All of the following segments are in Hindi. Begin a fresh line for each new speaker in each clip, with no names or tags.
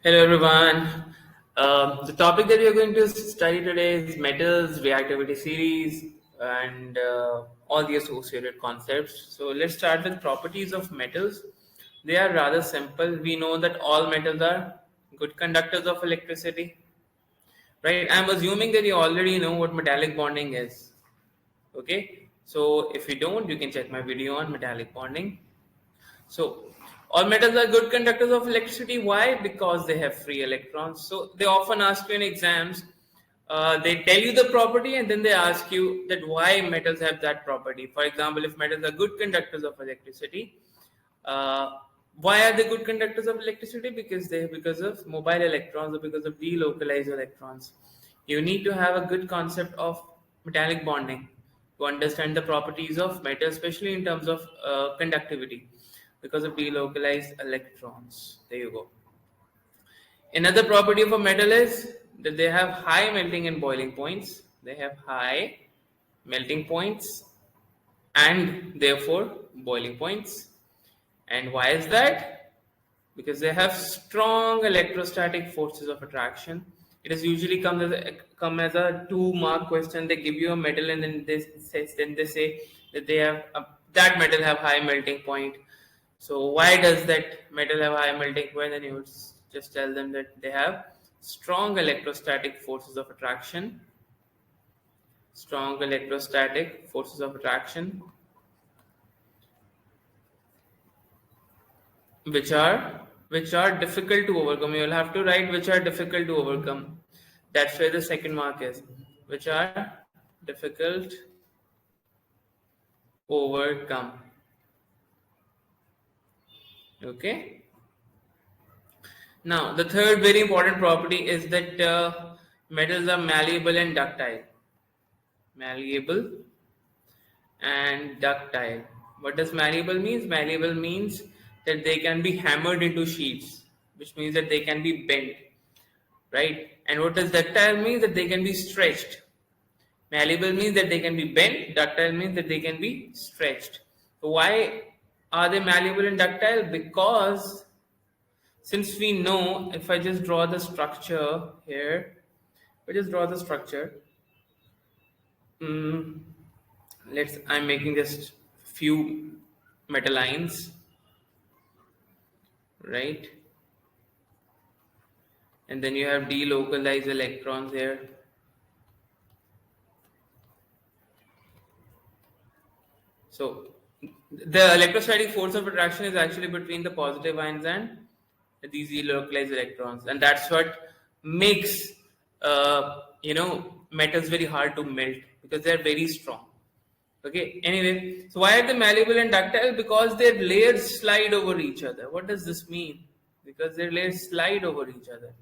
Hello everyone. The topic that we are going to study today is metals, reactivity series, and all the associated concepts. So let's start with properties of metals. They are rather simple. We know that all metals are good conductors of electricity, right? I'm assuming that you already know what metallic bonding is. Okay. So if you don't, you can check my video on metallic bonding. So all metals are good conductors of electricity. Why? Because they have free electrons. So they often ask you in exams, they tell you the property and then they ask you that why metals have that property. For example, if metals are good conductors of electricity, uh, why are they good conductors of electricity? Because of mobile electrons or because of delocalized electrons. You need to have a good concept of metallic bonding to understand the properties of metal, especially in terms of conductivity, because of delocalized electrons. There you go. Another property of a metal is that they have high melting and boiling points. They have high melting points and therefore boiling points. And why is that? Because they have strong electrostatic forces of attraction. It is usually come as a 2 mark question. They give you a metal and then they say that they have that metal have high melting point. So why does that metal have high melting point? Then you would just tell them that they have strong electrostatic forces of attraction. Strong electrostatic forces of attraction, which are difficult to overcome. You will have to write which are difficult to overcome. That's where the second mark is. Which are difficult overcome. Okay. Now the third very important property is that metals are malleable and ductile. Malleable and ductile. What does malleable means? Malleable means that they can be hammered into sheets, which means that they can be bent, right? And what does ductile mean? That they can be stretched. Malleable means that they can be bent. Ductile means that they can be stretched. So why are they malleable and ductile? Because since we know, if I just draw the structure here, if I just draw the structure, mm, I'm making just few metal lines, right? And then you have delocalized electrons here. So the electrostatic force of attraction is actually between the positive ions and these delocalized electrons, and that's what makes metals very hard to melt because they're very strong. Okay. Anyway, so why are they malleable and ductile? Because their layers slide over each other. What does this mean? Because their layers slide over each other.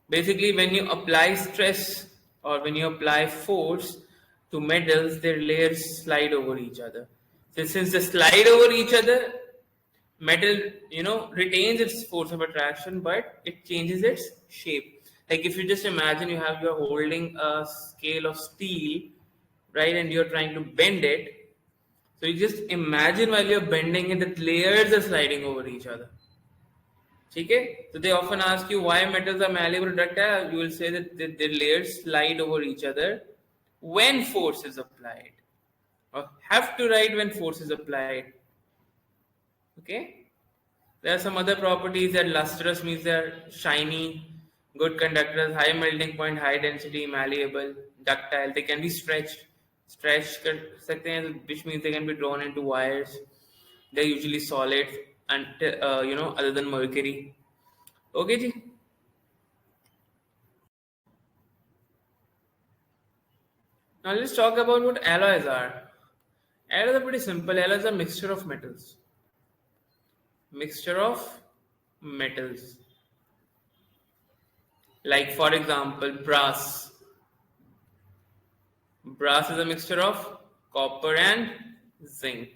Basically, when you apply stress or when you apply force to metals, their layers slide over each other. So since they slide over each other, metal, retains its force of attraction, but it changes its shape. Like if you just imagine you're holding a scale of steel, right, and you're trying to bend it. So you just imagine while you're bending it, the layers are sliding over each other. Okay? So they often ask you why metals are malleable or ductile. You will say that their layers slide over each other when force is applied. Or have to write when force is applied. Okay? There are some other properties that lustrous means they're shiny, good conductors, high melting point, high density, malleable, ductile. They can be stretched कर सकते हैं, which means they can be drawn into wires. They're usually solid and other than mercury. Okay, ji. Now let's talk about what alloys are. Alloys are pretty simple. Alloys are mixture of metals. Mixture of metals. Like for example, brass. Brass is a mixture of copper and zinc.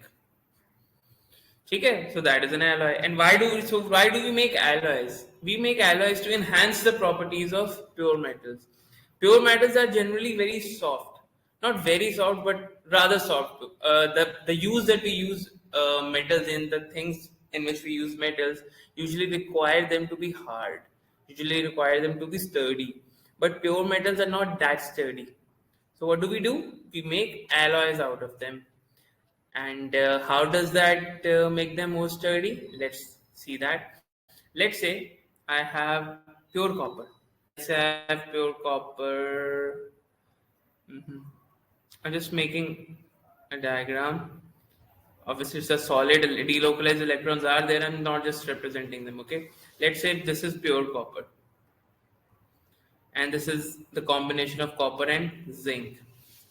Okay, so that is an alloy. And why do we make alloys? We make alloys to enhance the properties of pure metals. Pure metals are generally very soft, not very soft, but rather soft. The use that we use metals in, the things in which we use metals usually require them to be hard, usually require them to be sturdy. But pure metals are not that sturdy. So what do? We make alloys out of them. And how does that make them more sturdy? Let's see that. Let's say I have pure copper. Let's have pure copper. Mhm. I'm just making a diagram. Obviously, it's a solid. Delocalized electrons are there. I'm not just representing them. Okay. Let's say this is pure copper, and this is the combination of copper and zinc,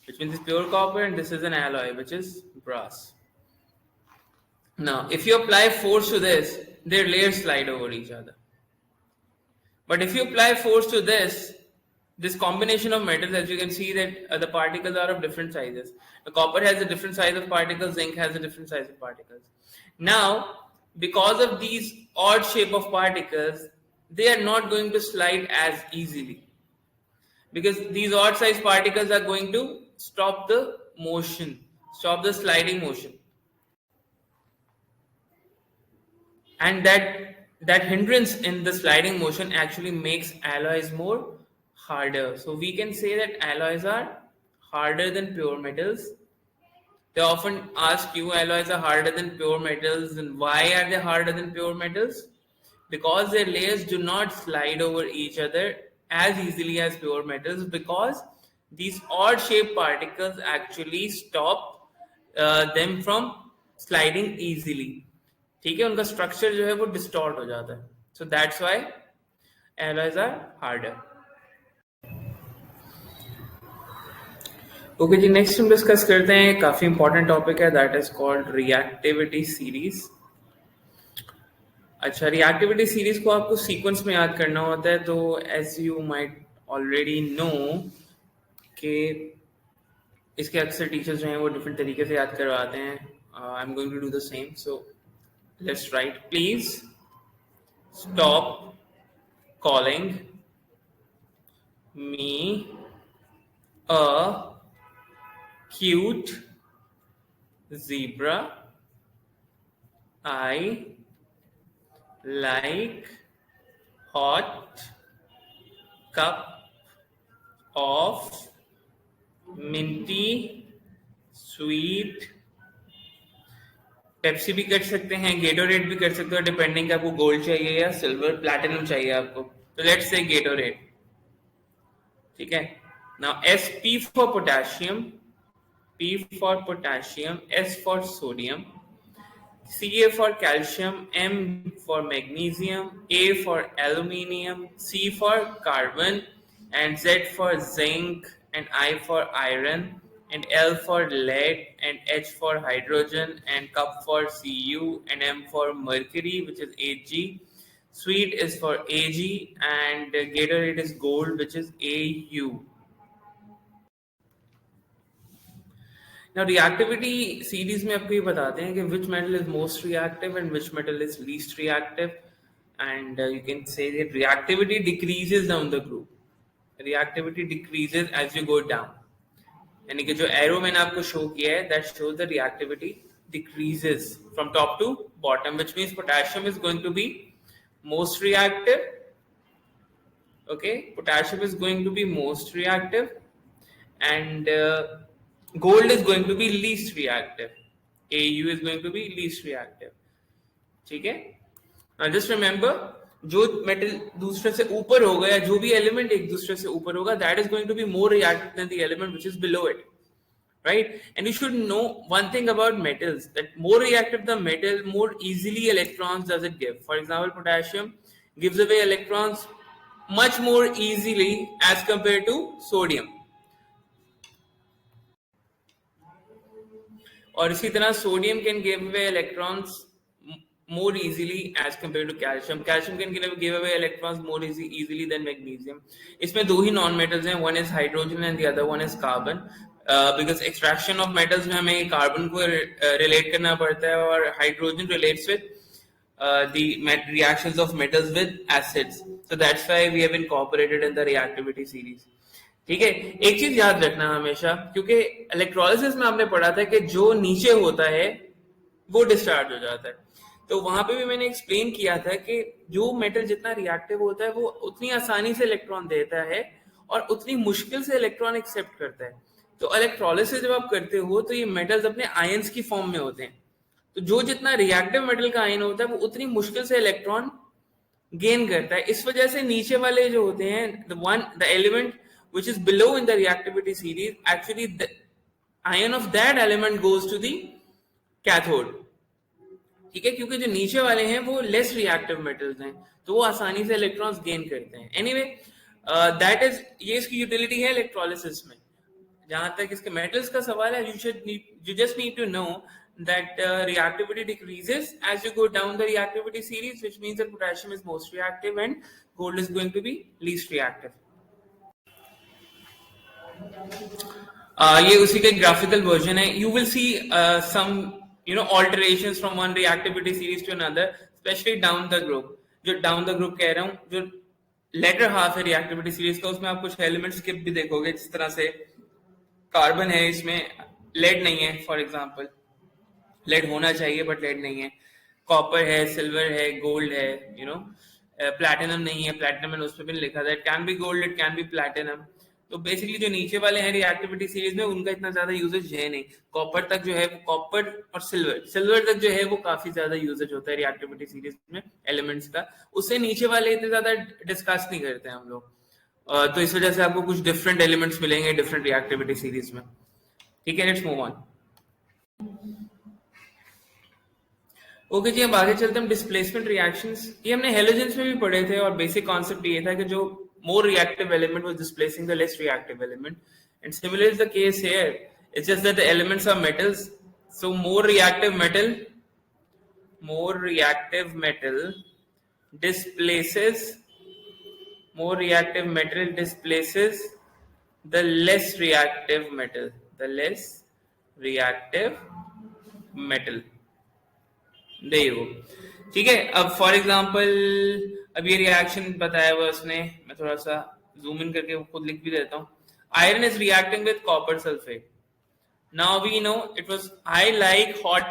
which means it's pure copper, and this is an alloy, which is brass. Now, if you apply force to this, their layers slide over each other. But if you apply force to this combination of metals, as you can see that the particles are of different sizes. The copper has a different size of particles, zinc has a different size of particles. Now, because of these odd shape of particles, they are not going to slide as easily. Because these odd size particles are going to stop the motion, stop the sliding motion. And that hindrance in the sliding motion actually makes alloys more harder. So we can say that alloys are harder than pure metals. They often ask you, alloys are harder than pure metals, and why are they harder than pure metals? Because their layers do not slide over each other as easily as pure metals, because these odd shaped particles actually stop them from sliding easily. ठीक है, उनका स्ट्रक्चर जो है वो डिस्टॉर्ट हो जाता है. So that's why alloys are harder. Okay जी, नेक्स्ट हम डिस्कस करते हैं. काफी इंपॉर्टेंट टॉपिक है, that is called reactivity series. अच्छा, रिएक्टिविटी सीरीज को आपको सीक्वेंस में याद करना होता है. तो as you might already know कि इसके अक्सर टीचर्स जो हैं वो डिफरेंट तरीके से याद करवाते हैं. I am going to do the same. So let's write, please stop calling me a cute zebra. I like hot cup of minty sweet. Pepsi भी कर सकते हैं, गेटोरेड भी कर सकते हो, डिपेंडिंग आपको गोल्ड चाहिए या सिल्वर प्लैटिनम चाहिए आपको. तो लेट्स से गेटोरेड. ठीक है. Now S P for potassium, P for potassium, S for sodium, Ca for calcium, M for magnesium, A for aluminium, C for carbon, and Z for zinc, and I for iron, and L for lead, and H for hydrogen, and cup for Cu, and M for mercury, which is Ag. Sweet is for Ag, and Gatorade is gold, which is Au. Now, reactivity series में आपको ये बताते हैं कि which metal is most reactive and which metal is least reactive, and you can say that reactivity decreases down the group. Reactivity decreases as you go down. यानी कि जो एरो मैंने आपको शो किया है, that shows the reactivity decreases from top to bottom, which means potassium is going to be most reactive. Okay, potassium is going to be most reactive, and gold is going to be least reactive. Au is going to be least reactive. ठीक है. Now just remember, जो मेटल दूसरे से ऊपर होगा या जो भी एलिमेंट एक दूसरे से ऊपर होगा, that is going to be more reactive than the element which is below it, right? And you should know one thing about metals, that more reactive the metal, more easily electrons does it give. For example, potassium gives away electrons much more easily as compared to sodium. और इसी तरह sodium can give away electrons more easily as compared to calcium. Calcium can give away electrons more easily than magnesium. इसमें दो ही non metals हैं, one is hydrogen and the other one is carbon. Because extraction of metals में हमें carbon को relate करना पड़ता है, और hydrogen relates with the reactions of metals with acids. So that's why we have incorporated in the reactivity series. ठीक है. एक चीज याद रखना हमेशा, क्योंकि इलेक्ट्रोलिसिस में हमने पढ़ा था कि जो नीचे होता है वो डिस्चार्ज हो जाता है. तो वहां पे भी मैंने एक्सप्लेन किया था कि जो मेटल जितना रिएक्टिव होता है वो उतनी आसानी से इलेक्ट्रॉन देता है और उतनी मुश्किल से इलेक्ट्रॉन एक्सेप्ट करता है। तो इलेक्ट्रोलिसिस जब आप करते हो तो ये मेटल्स अपने आयंस की फॉर्म में होते हैं। तो जो जितना रिएक्टिव मेटल का आयन होता है वो उतनी मुश्किल से इलेक्ट्रॉन गेन करता है। इस वजह से नीचे वाले जो होते हैं the element which is below in the reactivity series, actually the ion of that element goes to the cathode। ठीक है, क्योंकि जो नीचे वाले हैं वो लेस रिएक्टिव मेटल्स हैं, तो वो आसानी से इलेक्ट्रॉन्स गेन करते हैं। एनीवे दैट इज, ये इसकी यूटिलिटी है इलेक्ट्रोलिसिस में। जहां तक इसके मेटल्स का सवाल है, you just need to know that reactivity decreases as you go down the reactivity series, which means that potassium is most reactive and gold is going to be least reactive। ये उसी का ग्राफिकल वर्जन है। You will see some alterations from one reactivity series to another, especially down the group। जो down the group कह रहा हूँ, जो लेटर हाफ है रिएक्टिविटी सीरीज का, उसमें आप कुछ एलिमेंट स्किप भी देखोगे, जिस तरह से कार्बन है, इसमें लेड नहीं है फॉर एग्जांपल, लेड होना चाहिए बट लेड नहीं है। कॉपर है, सिल्वर है, गोल्ड है, प्लैटिनम नहीं है, प्लैटिनम मैंने उसमें भी लिखा था, it can be gold, it can be platinum. तो बेसिकली जो नीचे वाले हैं रिएक्टिविटी सीरीज में, उनका इतना ज्यादा यूजेज है नहीं। कॉपर तक जो है, कॉपर और सिल्वर तक जो है वो काफी ज्यादा यूजेज होता है रिएक्टिविटी सीरीज में एलिमेंट्स का। उससे नीचे वाले इतने ज्यादा डिस्कस नहीं करते हैं हम लोग। तो इस वजह से आपको कुछ डिफरेंट एलिमेंट्स मिलेंगे डिफरेंट रिएक्टिविटी सीरीज में। ठीक है, लेट्स मूव ऑन। ओके जी, अब आगे चलते हैं डिस्प्लेसमेंट रिएक्शंस। ये हमने हेलोजेंस में भी पढ़े थे और बेसिक कॉन्सेप्ट ये था कि जो more reactive element was displacing the less reactive element, and similar is the case here। It's just that the elements are metals, so more reactive metal displaces the less reactive metal। there you go। ठीक है, अब फॉर एग्जाम्पल अब ये रिएक्शन बताया हुआ उसने, मैं थोड़ा सा जूम इन करके खुद लिख भी देता हूँ। Iron is reacting with copper sulphate. Now we know it was I like hot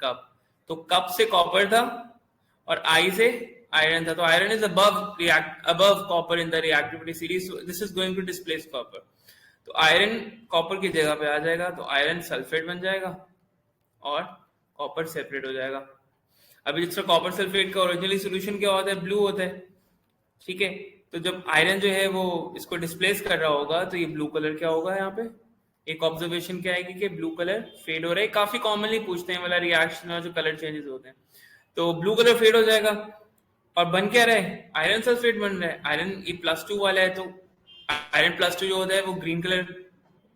cup. तो कप से कॉपर था और आई से आयरन था, तो iron is above copper in the reactivity series, this is going to displace copper. तो आयरन कॉपर की जगह पे आ जाएगा, तो आयरन सल्फेट बन जाएगा और कॉपर सेपरेट हो जाएगा। अभी जिसका कॉपर सल्फेट का ओरिजिनली सोल्यूशन क्या होता है, ब्लू होता है। ठीक है, तो जब आयरन जो है वो इसको डिस्प्लेस कर रहा होगा, तो ये ब्लू कलर क्या होगा, यहाँ पे एक ऑब्जर्वेशन क्या आएगी कि ब्लू कलर फेड हो रहा है। काफी कॉमनली पूछते हैं वाला रिएक्शन और जो कलर चेंजेस होते हैं, तो ब्लू कलर फेड हो जाएगा और बन क्या रहा है, आयरन सल्फेट बन रहा है। आयरन ये +2 वाला है, तो आयरन +2 जो होता है वो ग्रीन कलर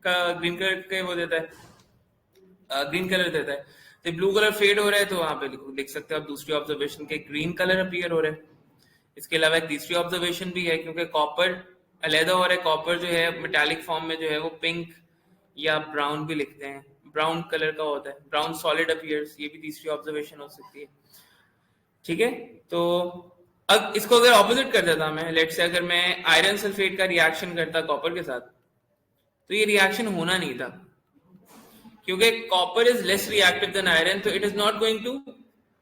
का वो देता है, ग्रीन कलर देता है। तो ब्लू कलर फेड हो रहा है, तो वहां पे लिख सकते हो आप दूसरी ऑब्जर्वेशन के ग्रीन कलर अपीयर हो रहा है। इसके अलावा एक तीसरी ऑब्जर्वेशन भी है, क्योंकि कॉपर अलहदा हो रहा है, कॉपर जो है मेटालिक फॉर्म में जो है वो पिंक या ब्राउन भी लिखते हैं, ब्राउन कलर का होता है, ब्राउन सॉलिड अपीयर्स, ये भी तीसरी ऑब्जर्वेशन हो सकती है। ठीक है, तो अब इसको अगर ऑपोजिट कर देता मैं, लेट्स से अगर मैं आयरन सल्फेट का रिएक्शन करता कॉपर के साथ, तो ये रिएक्शन होना नहीं था, क्योंकि copper is less reactive than iron, तो it is not going to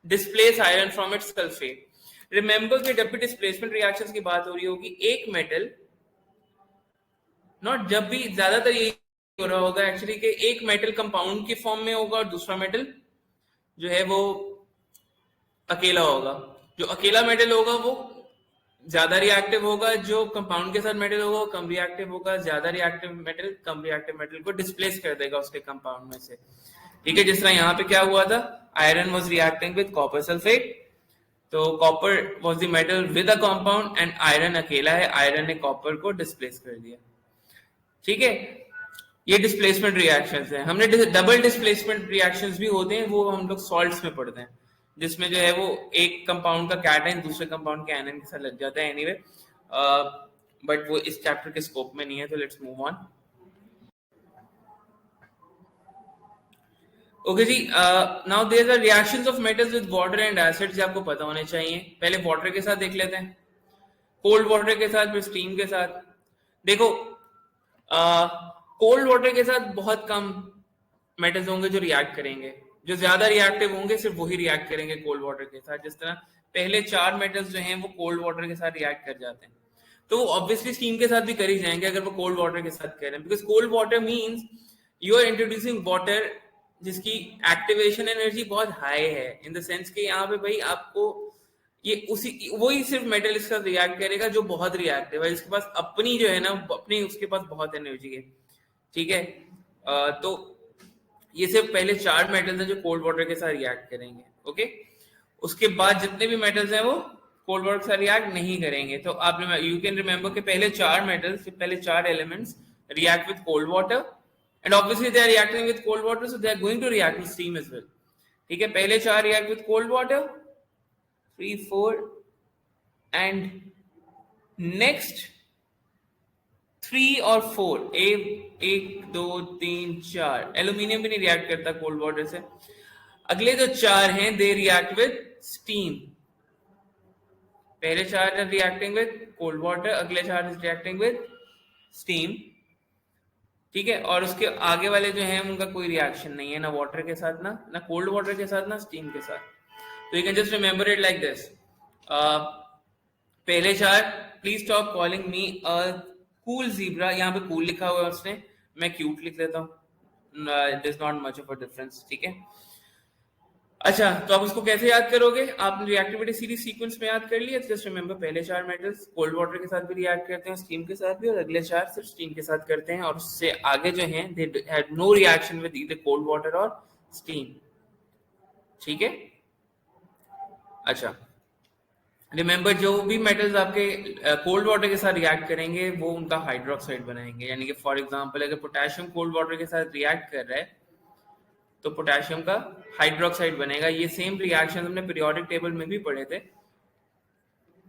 displace iron from its sulphate. Remember कि जब भी डिस्प्लेसमेंट रिएक्शंस की बात हो रही होगी, एक मेटल, नॉट जब भी, ज्यादातर यही हो रहा होगा एक्चुअली कि एक मेटल कंपाउंड की फॉर्म में होगा और दूसरा मेटल जो है वो अकेला होगा। जो अकेला मेटल होगा वो ज्यादा रिएक्टिव होगा, जो कंपाउंड के साथ मेटल होगा वो कम रिएक्टिव होगा। ज्यादा रिएक्टिव मेटल कम रिएक्टिव मेटल को डिस्प्लेस कर देगा उसके कंपाउंड में से। ठीक है, जिस तरह यहाँ पे क्या हुआ था, iron was reacting with copper sulphate, तो copper was the metal with a compound and iron अकेला है, आयरन ने कॉपर को डिस्प्लेस कर दिया। ठीक है, ये डिस्प्लेसमेंट रिएक्शंस हैं। हमने डबल डिस्प्लेसमेंट रिएक्शंस भी होते हैं, वो हम लोग सॉल्ट्स में पढ़ते हैं, जिसमें जो है वो एक कंपाउंड का कैटायन दूसरे कंपाउंड के आयन के साथ लग जाता है। एनीवे, बट वो इस चैप्टर के स्कोप में नहीं है, तो लेट्स मूव ऑन। ओके जी, now there are reactions of metals with water and acids, आपको पता होने चाहिए। पहले वाटर के साथ देख लेते हैं, कोल्ड वाटर के साथ, फिर स्टीम के साथ। देखो, कोल्ड वाटर के साथ बहुत कम मेटल्स होंगे जो रिएक्ट करेंगे, जो ज्यादा रिएक्टिव होंगे सिर्फ वही रिएक्ट करेंगे कोल्ड वाटर के साथ। जिस तरह पहले 4 मेटल्स जो हैं वो कोल्ड वाटर के साथ रिएक्ट कर जाते हैं, तो वो ऑब्वियसली स्टीम के साथ भी कर ही जाएंगे अगर वो कोल्ड वाटर के साथ कर रहे हैं, because cold water means you are introducing water जिसकी एक्टिवेशन एनर्जी बहुत हाई है, इन द सेंस कि यहाँ पे भाई आपको ये उसी वही सिर्फ मेटल इसका रिएक्ट करेगा जो बहुत रिएक्टिव है, जिसके पास अपनी जो है ना अपनी उसके पास बहुत एनर्जी है, ठीक है। तो ये सिर्फ पहले 4 मेटल्स हैं जो कोल्ड वाटर के साथ रिएक्ट करेंगे, ओके। उसके बाद जितने भी मेटल्स हैं वो कोल्ड वाटर के साथ रिएक्ट नहीं करेंगे। तो आप यू कैन रिमेंबर कि पहले 4 मेटल्स, पहले 4 elements react with cold water, and obviously they are reacting with cold water, so they are going to react with steam as well, ठीक है। पहले 4 react with cold water, 3 4 and next 3 और 4, 1 2 3 4, एल्यूमिनियम भी नहीं रिएक्ट करता कोल्ड वाटर से। अगले जो 4 हैं दे रिएक्ट विद स्टीम, पहले 4 are reacting with cold water, अगले 4 इज रिएक्टिंग विद स्टीम, ठीक है। और उसके आगे वाले जो हैं उनका कोई रिएक्शन नहीं है, ना वाटर के साथ, ना कोल्ड वाटर के साथ, ना स्टीम के साथ। तो you can just remember it like this. पहले 4, please stop calling me a cool zebra, यहाँ पे कूल लिखा हुआ है उसने, मैं क्यूट लिख लेता हूँ, it is not much of a difference, ठीक है। अच्छा, तो आप उसको कैसे याद करोगे? आपने रिएक्टिविटी सीरीज सीक्वेंस में याद कर लिया, जस्ट रिमेंबर पहले 4 मेटल्स कोल्ड वाटर के साथ भी रिएक्ट करते हैं, स्टीम के साथ भी, और अगले 4 सिर्फ स्टीम के साथ करते हैं, और उससे आगे जो हैं they had no reaction with either cold water और स्टीम, ठीक है। अच्छा, रिमेंबर जो भी मेटल्स आपके कोल्ड वाटर के साथ रिएक्ट करेंगे वो उनका हाइड्रोक्साइड बनाएंगे, यानी कि फॉर एग्जांपल अगर पोटेशियम कोल्ड वाटर के साथ रिएक्ट कर रहा है तो पोटेशियम का हाइड्रोक्साइड बनेगा। ये सेम रिएक्शन हमने पीरियोडिक टेबल में भी पढ़े थे,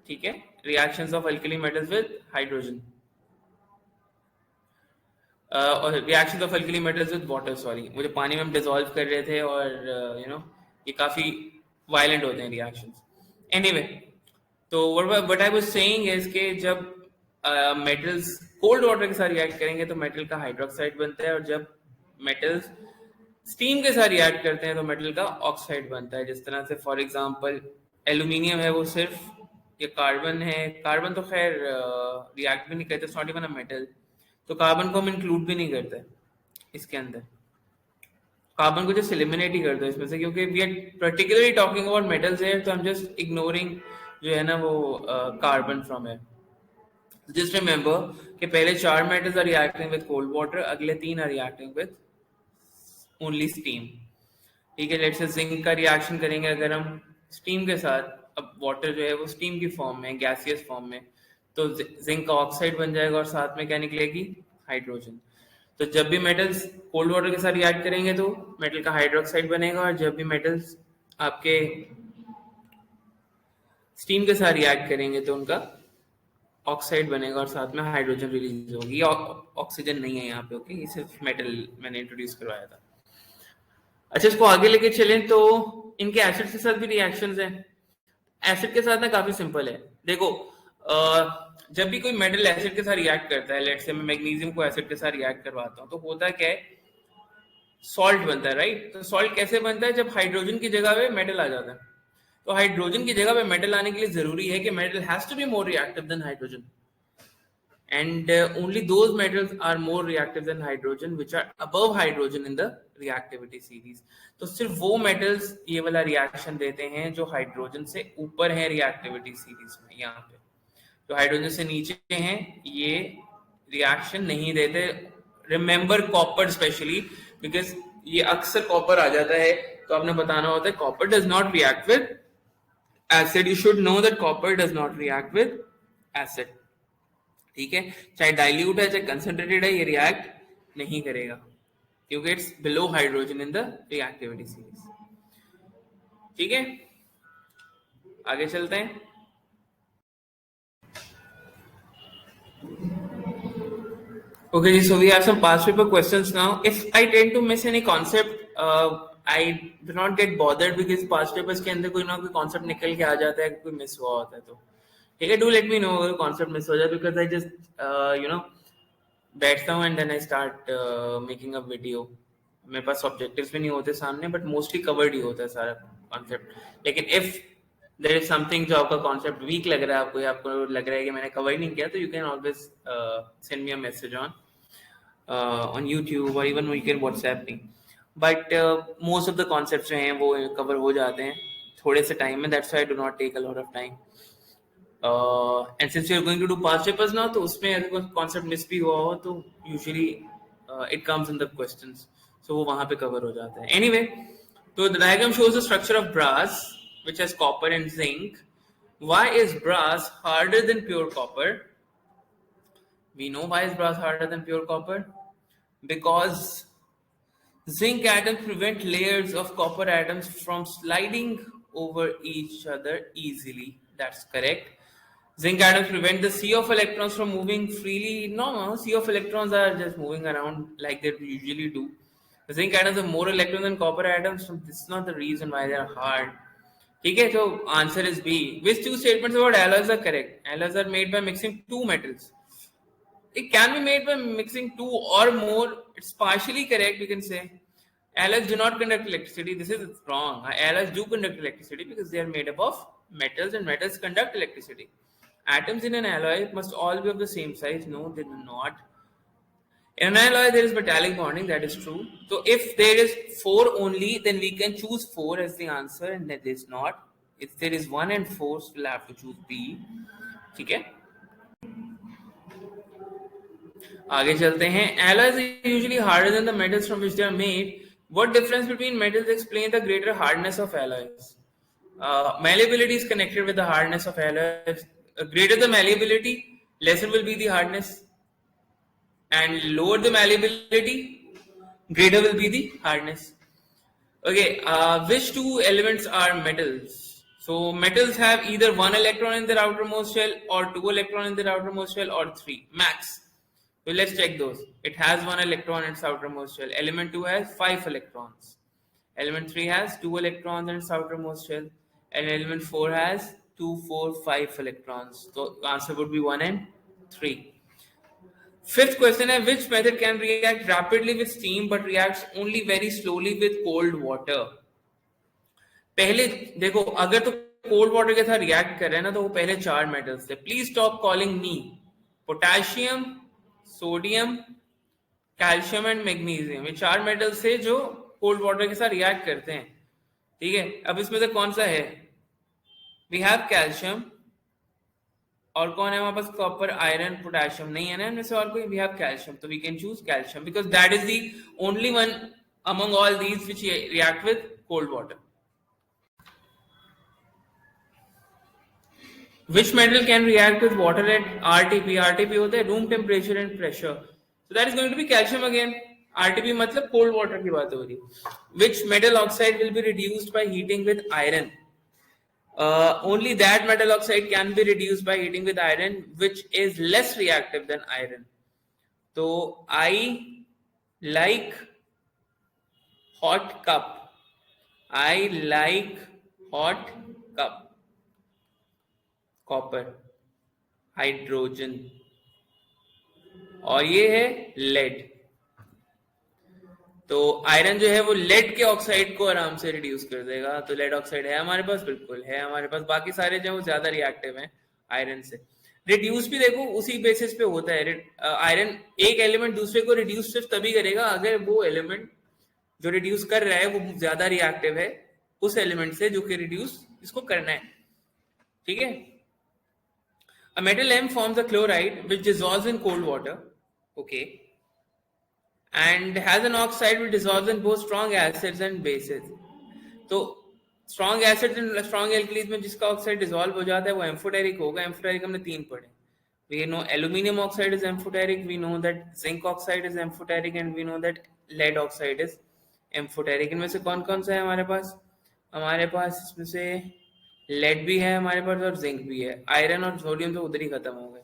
ठीक है, reactions of alkali metals with hydrogen, और reactions of alkali metals with water, sorry, वो जो पानी में हम डिसॉल्व कर रहे थे, और यू नो ये काफी वायलेंट होते हैं रिएक्शंस। एनीवे, तो what I was saying is कि जब मेटल्स कोल्ड वाटर के साथ रिएक्ट करेंगे तो मेटल का हाइड्रोक्साइड बनता है, और जब मेटल्स स्टीम के साथ रिएक्ट करते हैं तो मेटल का ऑक्साइड बनता है। जिस तरह से फॉर एग्जांपल एल्यूमिनियम है, वो सिर्फ ये कार्बन है, कार्बन तो खैर रिएक्ट भी नहीं करते, it's not even a metal, तो कार्बन को हम इंक्लूड भी नहीं करते इसके अंदर, कार्बन को जस्ट एलिमिनेट ही करते हैं इसमें से, क्योंकि we are particularly talking about metals here, तो हम जस्ट इग्नोरिंग जो है ना वो कार्बन फ्रॉम है। जस्ट रिमेंबर कि पहले 4 metals are reacting with cold water, अगले 3 are reacting with only steam, ठीक है। लेट्स से जिंक का रिएक्शन करेंगे अगर हम स्टीम के साथ, अब वाटर जो है वो स्टीम की फॉर्म में, गैसियस फॉर्म में, तो जिंक का ऑक्साइड बन जाएगा और साथ में क्या निकलेगी? हाइड्रोजन। तो जब भी मेटल्स कोल्ड वाटर के साथ रिएक्ट करेंगे तो मेटल का हाइड्रोक्साइड बनेगा, और जब भी मेटल्स आपके स्टीम के साथ रिएक्ट करेंगे तो उनका ऑक्साइड बनेगा और साथ में हाइड्रोजन रिलीज होगी। ऑक्सीजन नहीं है यहाँ पे, ओके, ये सिर्फ मेटल मैंने इंट्रोड्यूस करवाया था। अच्छा, इसको आगे लेके चलें तो इनके एसिड के साथ भी रिएक्शंस हैं। एसिड के साथ ना काफी सिंपल है, देखो जब भी कोई मेटल एसिड के साथ रिएक्ट करता है, लेट्स से मैं मैग्नीशियम को एसिड के साथ रिएक्ट करवाता हूँ, तो होता क्या है? सॉल्ट बनता है, राइट। तो सॉल्ट कैसे बनता है? जब हाइड्रोजन की जगह पे मेटल आ जाता है। तो हाइड्रोजन की जगह पे मेटल आने के लिए जरूरी है कि metal has to be more reactive than hydrogen, and only those metals are more reactive than hydrogen which are above hydrogen in the reactivity series। तो सिर्फ वो metals ये वाला रिएक्शन देते हैं जो हाइड्रोजन से ऊपर है रिएक्टिविटी सीरीज में। यहाँ पे जो हाइड्रोजन से नीचे हैं ये रिएक्शन नहीं देते। रिमेंबर कॉपर स्पेशली, बिकॉज ये अक्सर कॉपर आ जाता है, तो आपने बताना होता है copper does not react with acid. You should know that copper does not react with acid, ठीक है। चाहे डाइल्यूट है चाहे कंसंट्रेटेड है, ये रिएक्ट नहीं करेगा क्योंकि it's below hydrogen in the reactivity series, ठीक है। आगे चलते हैं। Okay, so we have some past paper questions now. If I tend to miss any concept, I do not get bothered because past papers के अंदर कोई ना कोई concept निकल के आ जाता है, कोई मिस हुआ होता है तो ठीक है। Do let me know अगर concept मिस हो जाए, because I just बैठता हूँ and then I start making a video मेरे पास ऑब्जेक्टिव्स भी नहीं होते सामने, बट मोस्टली कवर्ड ही होता है सारा कॉन्सेप्ट। लेकिन इफ देयर इज समथिंग जो आपका कॉन्सेप्ट वीक लग रहा है आपको, या आपको लग रहा है कि मैंने कवर नहीं किया, तो you can always send me a message on YouTube और even you can WhatsApp me. But most of the concepts जो हैं वो कवर हो जाते हैं थोड़े से टाइम में, that's why I do not take a lot of time. And since you are going to do past papers now, तो उसमें अगर कोई कॉन्सेप्ट मिस भी हुआ हो तो usually it comes in the questions, so वो वहां पे कवर हो जाता है। एनीवे, तो the diagram shows the structure of brass which has copper and zinc. Why is brass harder than pure copper? We know why is brass harder than pure copper, because zinc atoms prevent layers of copper atoms from sliding over each other easily. That's correct. Zinc atoms prevent the sea of electrons from moving freely. No, sea of electrons are just moving around like they usually do. The zinc atoms have more electrons than copper atoms, so this is not the reason why they are hard. ठीक है, तो answer is B. Which two statements about alloys are correct? Alloys are made by mixing two metals. It can be made by mixing two or more. It's partially correct, we can say. Alloys do not conduct electricity. This is wrong. Alloys do conduct electricity because they are made up of metals, and metals conduct electricity. Atoms in an alloy must all be of the same size. No, they do not. In an alloy, there is metallic bonding. That is true. So if there is 4 only, then we can choose 4 as the answer, and that is not. If there is 1 and 4, so we'll have to choose B. ठीक है, आगे चलते हैं. Alloys are usually harder than the metals from which they are made. What difference between metals explain the greater hardness of alloys? Malleability is connected with the hardness of alloys. Greater the malleability, lesser will be the hardness. And lower the malleability, greater will be the hardness. Okay, which two elements are metals? So metals have either 1 electron in their outermost shell, or 2 electron in their outermost shell, or 3 max. So let's check those. It has 1 electron in its outermost shell. Element 2 has 5 electrons. Element 3 has 2 electrons in its outermost shell, and element 4 has 2, 4, 5 electrons. So the answer would be 1 and 3. Fifth question है, which method can react rapidly with steam but reacts only very slowly with cold water? पहले देखो, अगर तो कोल्ड वाटर के साथ रिएक्ट कर रहे हैं ना, तो वो पहले 4 मेटल्स थे. Please stop calling me. Potassium, sodium, calcium and magnesium, ये 4 मेटल्स थे जो कोल्ड वाटर के साथ रिएक्ट करते हैं. ठीक है, अब इसमें से कौन सा है? वी हैव कैल्शियम, और कौन है हमारे पास? कॉपर, आयरन, पोटेशियम नहीं है ना इनमें से और कोई. वी हैव कैल्शियम, तो we can choose calcium because that is the only one among all these which react with cold water. Which metal can react with water at RTP? RTP होता है room temperature and pressure, so that is going to be calcium again. RTP मतलब cold water की बात हो रही है. Which metal oxide will be reduced by heating with iron? Only that metal oxide can be reduced by heating with iron which is less reactive than iron. So I like hot cup. I like hot cup. Copper, hydrogen, और ये है लेड. तो आयरन जो है वो लेड के ऑक्साइड को आराम से रिड्यूस कर देगा. तो लेड ऑक्साइड है हमारे पास, बिल्कुल है हमारे पास. बाकी सारे जो है वो ज्यादा रिएक्टिव हैं आयरन से. रिड्यूस भी देखो उसी बेसिस पे होता है. आयरन एक एलिमेंट दूसरे को रिड्यूस सिर्फ तभी करेगा अगर वो एलिमेंट जो रिड्यूस कर रहा है वो ज्यादा रिएक्टिव है उस एलिमेंट से जो कि रिड्यूस इसको करना है. ठीक है. A metal M forms a chloride which dissolves in cold water, okay, and has an oxide which dissolves in both strong acids and bases. तो strong acids and strong alkalis में जिसका oxide dissolve हो जाता है वो amphoteric होगा. Amphoteric हमने 3 पढ़े. We know aluminium oxide is amphoteric, we know that zinc oxide is amphoteric, and we know that lead oxide is amphoteric. इनमें से कौन कौन सा है हमारे पास? हमारे पास इसमें से लेड भी है हमारे पास और जिंक भी है. आयरन और सोडियम तो उधर ही खत्म हो गए.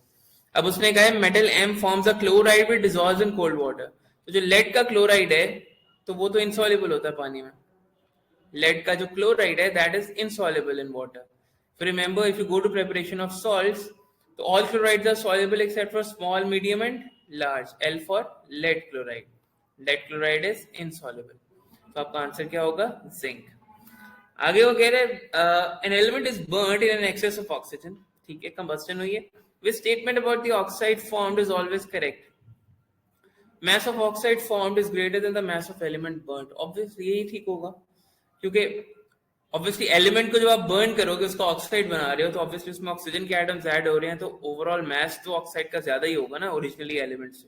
अब उसने कहा है metal M forms a chloride which dissolves in cold water. तो जो लेड का क्लोराइड है तो वो तो इनसॉल्युबल होता है पानी में. लेड का जो क्लोराइड है that is insoluble in water. So remember, if you go to preparation of salts, so all chlorides are soluble except for small, medium and large. L for lead chloride. Lead chloride is insoluble, तो आपका आंसर क्या होगा? जिंक। आगे वो कह रहे हैं an element is burned in an excess of oxygen, ठीक है, कंबस्टन हुई है, which statement about the oxide formed is always correct? mass of oxide formed is greater than the mass of element burnt, obviously यही ठीक होगा, क्योंकि ऑब्वियसली एलिमेंट को जब आप बर्न करोगे उसका ऑक्साइड बना रहे हो तो ऑब्वियसली उसमें ऑक्सीजन के एटम्स ऐड हो रहे हैं, तो ओवरऑल मास तो ऑक्साइड का ज्यादा ही होगा ना ओरिजिनली एलिमेंट से।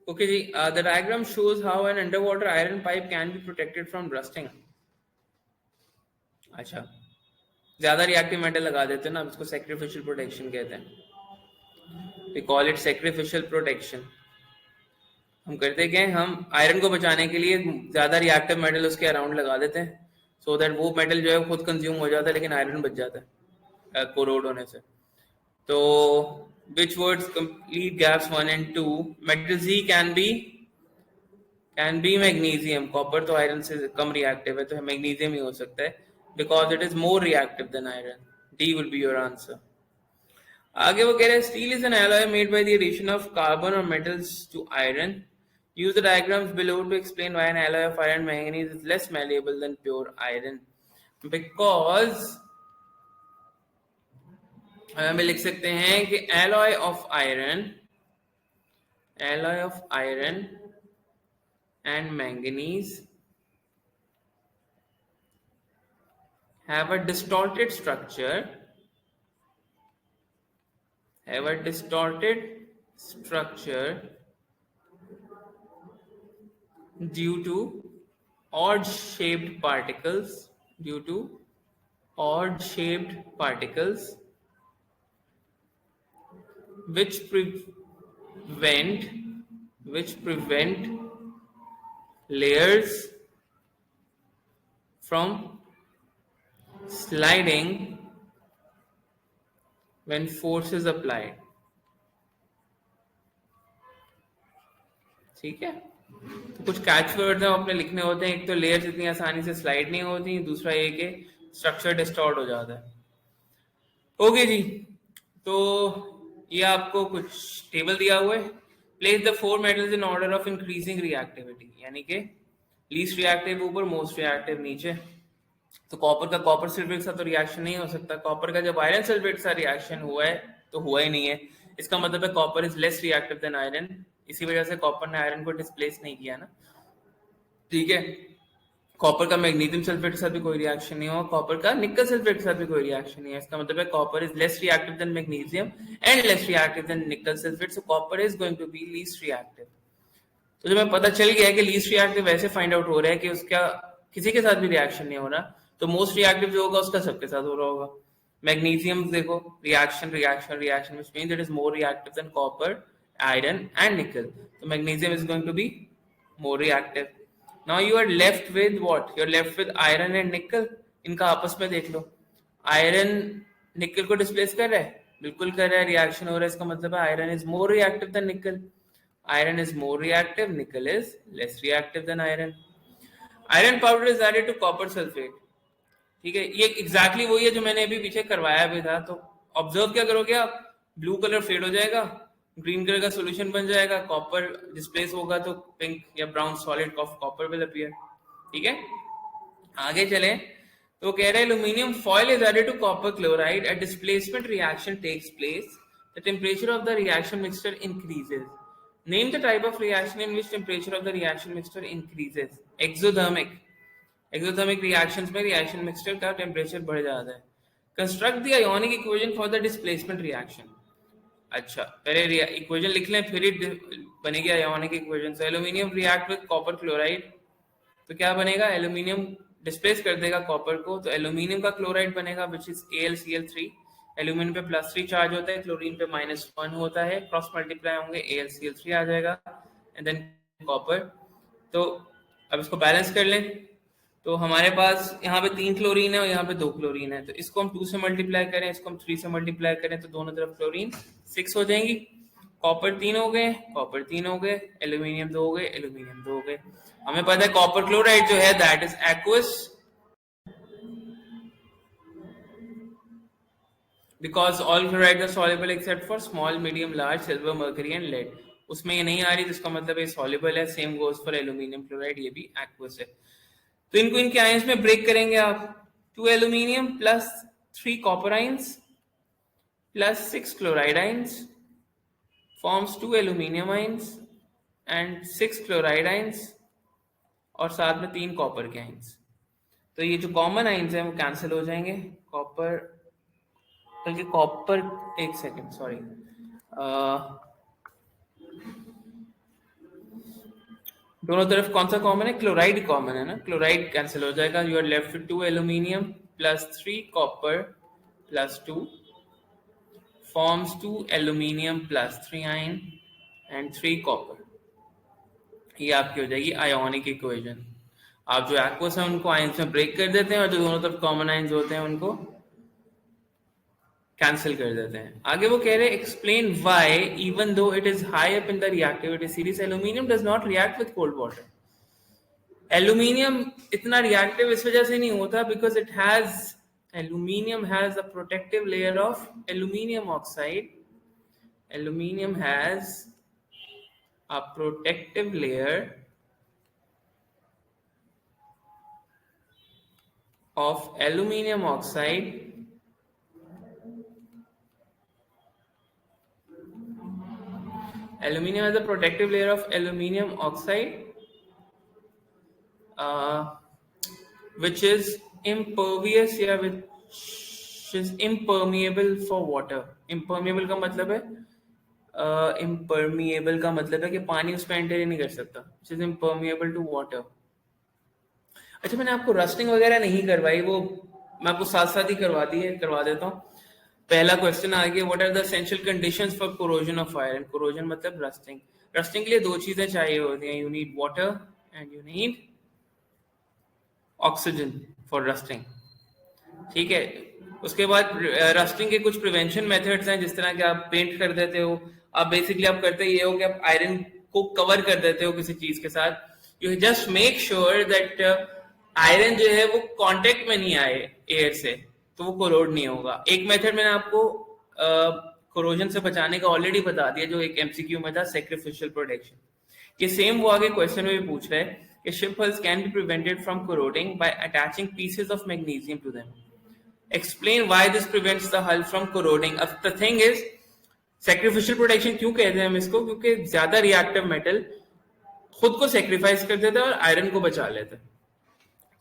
ओके जी, the diagram shows how an underwater iron pipe can be protected from rusting. अच्छा, ज्यादा रिएक्टिव मेटल लगा देते हैं ना, इसको सैक्रिफिशियल प्रोटेक्शन कहते हैं, we call it sacrificial protection. हम करते क्या है, हम आयरन को बचाने के लिए ज्यादा रिएक्टिव मेटल उसके अराउंड लगा देते हैं, सो दैट वो मेटल जो है खुद कंज्यूम हो जाता है लेकिन आयरन बच जाता है कोरोड होने से। तो which words complete gaps 1 and 2? metal Z can be magnesium, copper तो आयरन से कम रिएक्टिव है तो मैग्नीशियम ही हो सकता है, because it is more reactive than iron. D will be your answer. आगे वो कह रहे हैं steel is an alloy made by the addition of carbon or metals to iron. Use the diagrams below to explain why an alloy of iron manganese is less malleable than pure iron. Because हम लिख सकते हैं कि alloy of iron and manganese have a distorted structure due to odd shaped particles which prevent layers from sliding when force is applied. ठीक है, तो कुछ कैच वर्ड्स अपने लिखने होते हैं, एक तो लेयर्स इतनी आसानी से स्लाइड नहीं होती, दूसरा ये कि स्ट्रक्चर डिस्टॉर्ट हो जाता है। ओके जी, तो ये आपको कुछ टेबल दिया हुआ है। Place the 4 metals in order of increasing reactivity, यानी कि लीस्ट रिएक्टिव ऊपर, मोस्ट रिएक्टिव नीचे। तो कॉपर का कॉपर सल्फेट के साथ तो रिएक्शन नहीं हो सकता, कॉपर का जब आयरन सल्फेट के साथ रिएक्शन हुआ है तो हुआ ही नहीं है, इसका मतलब है copper is less reactive than iron, इसी वजह से कॉपर ने आयरन को डिस्प्लेस नहीं किया ना, ठीक है। कॉपर का मैग्नीशियम सल्फेट के साथ भी कोई रिएक्शन नहीं हुआ, कॉपर का निकल सल्फेट के साथ भी कोई रिएक्शन नहीं है, इसका मतलब है copper is less reactive than magnesium and less reactive than nickel sulphate, so copper is going to be least reactive. तो जब हमें पता चल गया है कि लीस्ट रिएक्टिव वैसे फाइंड आउट हो रहा है कि उसका किसी के साथ भी रिएक्शन नहीं हो रहा, तो मोस्ट रिएक्टिव जो होगा उसका सबके साथ हो रहा होगा। मैग्नीशियम देखो, reaction which means it is more reactive than copper, iron and nickel, तो magnesium is going to be more reactive. Now you are left with what? You are left with iron and nickel. इनका आपस में देख लो, आयरन निकल को डिस्प्लेस कर रहा है, बिल्कुल कर रहा है, रिएक्शन हो रहा है, इसका मतलब है iron is more reactive than nickel, iron is more reactive, nickel is less reactive than iron. Iron powder is added to copper sulphate, ठीक है, ये एग्जैक्टली वही है जो मैंने अभी पीछे करवाया भी था। तो ऑब्जर्व क्या करोगे आप, ब्लू कलर फेड हो जाएगा, ग्रीन कलर का सॉल्यूशन बन जाएगा, कॉपर डिस्प्लेस होगा तो पिंक या brown solid of copper will appear, ठीक है। आगे चलें तो कह रहे हैं aluminium foil is added to copper chloride, a displacement reaction takes place, the temperature of the reaction mixture increases. Name the type of reaction in which temperature of the reaction mixture increases. Exothermic, exothermic reactions में रिएक्शन मिक्सचर का टेम्परेचर बढ़ जाता है। Construct the ionic equation for the displacement reaction. अच्छा, पहले इक्वेशन लिख लें फिर ही बनेगी ionic equation. So aluminium react with copper chloride, तो क्या बनेगा, एल्यूमिनियम डिस्प्लेस कर देगा कॉपर को, तो एल्यूमिनियम का क्लोराइड बनेगा विच इज AlCl3। एल्यूमिनियम पे +3 चार्ज होता है, क्लोरीन पे -1 होता है, क्रॉस मल्टीप्लाई होंगे, AlCl3 आ जाएगा एंड देन कॉपर। तो अब इसको बैलेंस कर लें, तो हमारे पास यहाँ पे 3 क्लोरीन है और यहाँ पे 2 क्लोरीन है, तो इसको हम 2 से मल्टीप्लाई करें, इसको हम 3 से मल्टीप्लाई करें, तो दोनों तरफ क्लोरीन 6 हो जाएंगी। कॉपर 3 हो गए, कॉपर 3 हो गए, एल्यूमिनियम 2 हो गए, एल्यूमिनियम 2 हो गए। हमें पता है कॉपर क्लोराइड जो है that is aqueous, because all chloride are soluble except for small medium large silver mercury and lead. उसमें ये नहीं आ रही, जिसका मतलब ये सॉल्युबल है। Same goes for aluminium chloride, ये भी एक्वस है। तो इनको इनके आयंस में ब्रेक करेंगे आप। 2 aluminium plus 3 copper ions plus 6 chloride ions forms 2 aluminium ions and 6 chloride ions और साथ में 3 कॉपर के आयंस। तो ये जो कॉमन आयंस हैं वो कैंसिल हो जाएंगे। कॉपर, बल्कि कॉपर, एक सेकेंड सॉरी, दोनों तरफ कौन सा कॉमन है? क्लोराइड कॉमन है ना, क्लोराइड कैंसिल हो जाएगा। You are left with 2 aluminium plus 3 copper plus 2 forms 2 aluminium plus 3 ion and 3 copper. ये आपकी हो जाएगी आयोनिक इक्वेशन। आप जो एक्वस है उनको आयंस में ब्रेक कर देते हैं और जो दोनों तरफ कॉमन आयंस होते हैं उनको कैंसिल कर देते हैं। आगे वो कह रहे हैं explain why even though it is high up in the reactivity series aluminium does not react with cold water. Aluminium इतना रिएक्टिव इस वजह से नहीं होता because it has, aluminium has a protective layer of aluminium oxide. Aluminium has a protective layer of aluminum oxide aluminum has a protective layer of aluminum oxide which is impervious या which is impermeable for water। impermeable का मतलब है impermeable का मतलब है कि पानी उस पर एंटर ही नहीं कर सकता। which is impermeable to water। अच्छा, मैंने आपको रस्टिंग वगैरह नहीं करवाई, वो मैं आपको साथ साथ ही करवा देता हूँ। पहला क्वेश्चन आ गया, what are the essential conditions for corrosion of iron. Corrosion मतलब रस्टिंग। रस्टिंग के लिए 2 चीजें चाहिए होती हैं, you need water and you need oxygen for rusting. ठीक है, उसके बाद रस्टिंग के कुछ प्रिवेंशन मेथड्स हैं, जिस तरह के आप पेंट कर देते हो। आप बेसिकली आप करते ये हो कि आप आयरन को कवर कर देते हो किसी चीज के साथ। You just make sure that iron जो है वो कांटेक्ट में नहीं आए एयर से, तो वो कोरोड नहीं होगा। एक मेथड मैंने आपको कोरोजन से बचाने का ऑलरेडी बता दिया, जो एक एमसीक्यू में था, सैक्रिफिशियल प्रोटेक्शन। ये सेम वो आगे क्वेश्चन में भी पूछ रहे हैं कि ship hulls can be prevented from corroding by attaching pieces of magnesium to them. Explain why this prevents the hull from corroding. अब the thing is, sacrificial protection क्यों कहते हैं हम इसको? क्योंकि ज्यादा रिएक्टिव मेटल खुद को सेक्रीफाइस कर देता है और आयरन को बचा लेता है।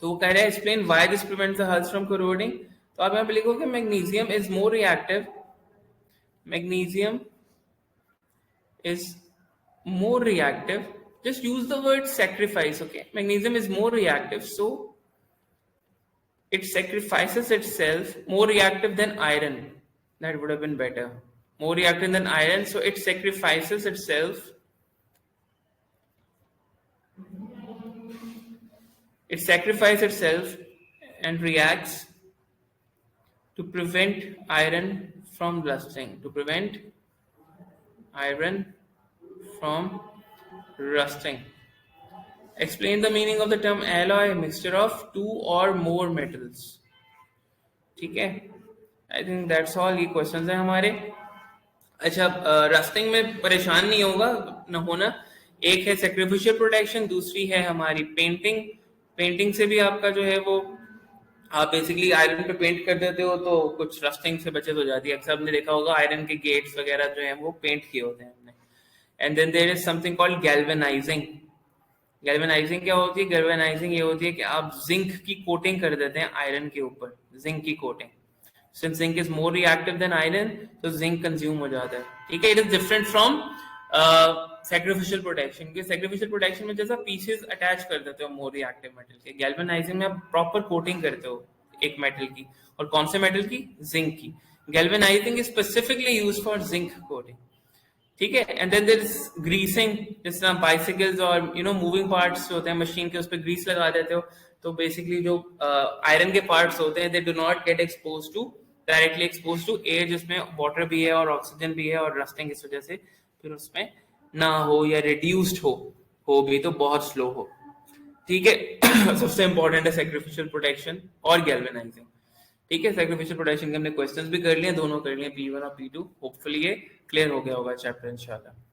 तो वो कह रहे हैं explain why this prevents the hulls from corroding. तो आप यहाँ पे लिखो कि magnesium is more reactive, magnesium is more reactive. Just use the word sacrifice, okay? Magnesium is more reactive, so it sacrifices itself. More reactive than iron. That would have been better. More reactive than iron, so it sacrifices itself. It sacrifices itself and reacts to prevent iron from rusting. To prevent iron from rusting. Explain the meaning of the term alloy, mixture of 2 or more metals. ठीक है, आई थिंक दैट्स ऑल। ये क्वेश्चंस हैं हमारे। अच्छा, रस्टिंग में परेशान नहीं होगा न होना। एक है सैक्रिफिशियल प्रोटेक्शन, दूसरी है हमारी पेंटिंग। पेंटिंग से भी आपका जो है वो, आप बेसिकली आयरन पे पेंट कर देते हो तो कुछ रस्टिंग से बचत हो जाती है। अक्सर आपने देखा होगा आयरन के गेट्स वगैरह जो है वो पेंट किए होते हैं हमने। And then there is something called galvanizing. Galvanizing क्या होती है? गैल्वेनाइजिंग ये होती है कि आप जिंक की कोटिंग कर देते हैं आयरन के ऊपर, जिंक की coating. Since zinc is more reactive than iron, तो जिंक कंज्यूम हो जाता है। ठीक है, it is different from sacrificial protection के। सैक्रिफिशियल प्रोटेक्शन में जैसा पीसेस अटैच कर देते हो मोर रिएक्टिव मेटल के, गैल्वेनाइजिंग में आप प्रॉपर कोटिंग करते हो एक मेटल की। और कौन से मेटल की? जिंक की। Galvanizing is specifically used for zinc coating. ठीक है, and then there is greasing. जिस तरह बाइसिकल्स और मूविंग पार्ट्स होते हैं मशीन के, उस पर ग्रीस लगा देते हो, तो बेसिकली जो आयरन के पार्ट्स होते हैं they do not get expose to, directly expose to air, जिसमें वाटर भी है और ऑक्सीजन भी है, और रस्टिंग इस वजह से फिर उसमें ना हो या रिड्यूस्ड हो भी तो बहुत स्लो हो। ठीक है, सबसे इंपॉर्टेंट है सैक्रिफिशियल प्रोटेक्शन और गैल्वेनाइजिंग। ठीक है, सैक्रिफिशियल प्रोटेक्शन के हमने क्वेश्चंस भी कर लिए, दोनों कर लिए, P1 और P2। होपफुली ये क्लियर हो गया होगा चैप्टर इंशाल्लाह।